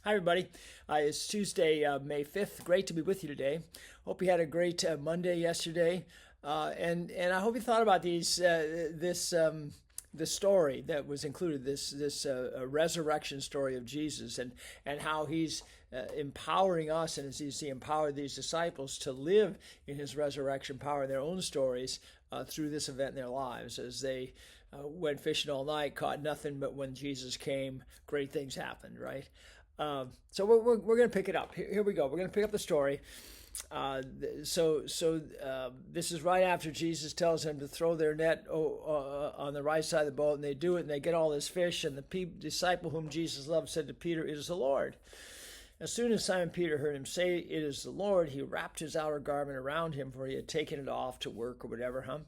Hi, everybody. It's Tuesday, May 5th. Great to be with you today. Hope you had a great Monday yesterday. And I hope you thought about the story that was included, this resurrection story of Jesus, and how he's empowering us, and as he empowered these disciples to live in his resurrection power in their own stories through this event in their lives. As they went fishing all night, caught nothing, but when Jesus came, great things happened, right? So we're going to pick it up. Here we go. We're going to pick up the story. This is right after Jesus tells them to throw their net on the right side of the boat, and they do it, and they get all this fish. And the disciple whom Jesus loved said to Peter, "It is the Lord." As soon as Simon Peter heard him say, "It is the Lord," he wrapped his outer garment around him, for he had taken it off to work or whatever,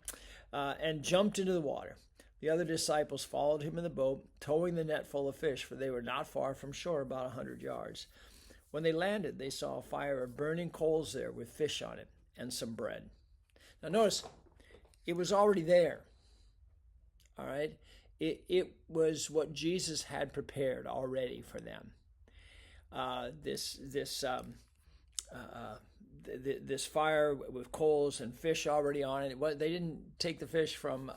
and jumped into the water. The other disciples followed him in the boat, towing the net full of fish, for they were not far from shore, about 100 yards. When they landed, they saw a fire of burning coals there with fish on it and some bread. Now notice, it was already there. All right? It was what Jesus had prepared already for them. This fire with coals and fish already on it. They didn't take the fish from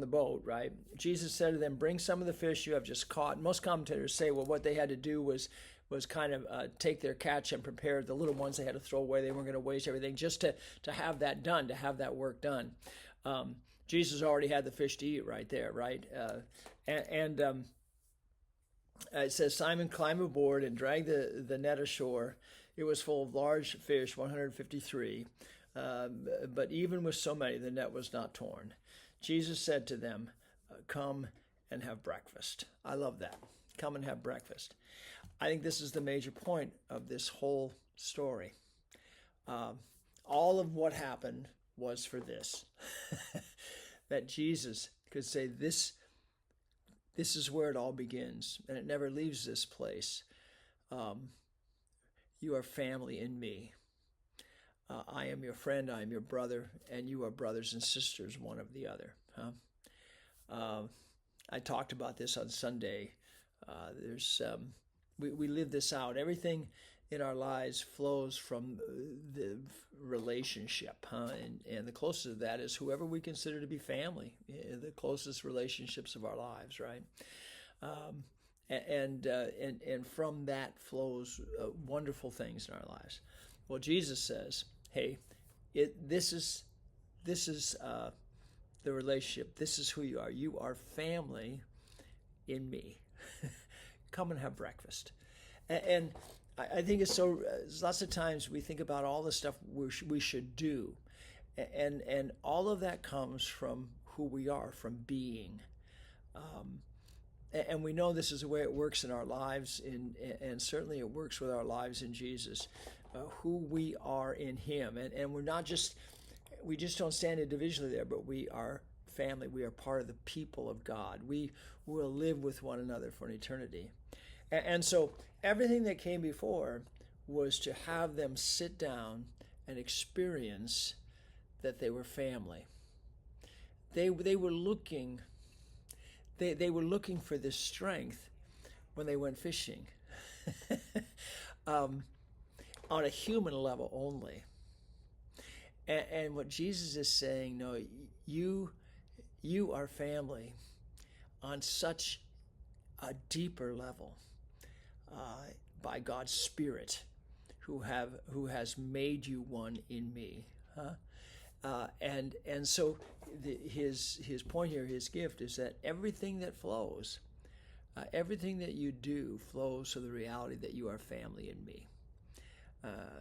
the boat, right? Jesus said to them, "Bring some of the fish you have just caught." Most commentators say, well, what they had to do was kind of take their catch and prepare the little ones they had to throw away. They weren't going to waste everything, just to have that done, to have that work done. Jesus already had the fish to eat right there, right? It says, Simon climbed aboard and dragged the net ashore. It was full of large fish, 153. But even with so many, the net was not torn. Jesus said to them, "Come and have breakfast." I love that. Come and have breakfast. I think this is the major point of this whole story. All of what happened was for this. That Jesus could say, this is where it all begins, and it never leaves this place. You are family in me. I am your friend, I am your brother, and you are brothers and sisters, one of the other. I talked about this on Sunday. We live this out. Everything in our lives flows from the relationship, and the closest of that is whoever we consider to be family, the closest relationships of our lives, right? And from that flows wonderful things in our lives. Well, Jesus says, "Hey, this is the relationship. This is who you are. You are family in me. Come and have breakfast." And I think it's so. Lots of times we think about all the stuff we should do, and all of that comes from who we are, from being. And we know this is the way it works in our lives, and certainly it works with our lives in Jesus. Who we are in him, and we just don't stand individually there, but we are family. We are part of the people of God. We will live with one another for an eternity. And so everything that came before was to have them sit down and experience that they were family. They were looking for this strength when they went fishing. On a human level only. And what Jesus is saying, no, you are family on such a deeper level, by God's Spirit, who has made you one in me. And so his point here, his gift, is that everything that flows, everything that you do flows to the reality that you are family in me.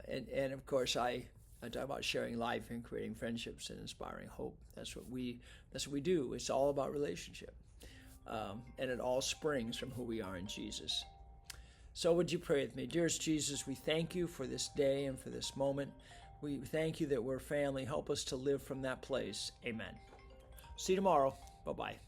And of course, I talk about sharing life and creating friendships and inspiring hope. That's what we do. It's all about relationship, and it all springs from who we are in Jesus. So would you pray with me? Dearest Jesus, we thank you for this day and for this moment. We thank you that we're family. Help us to live from that place. Amen. See you tomorrow. Bye-bye.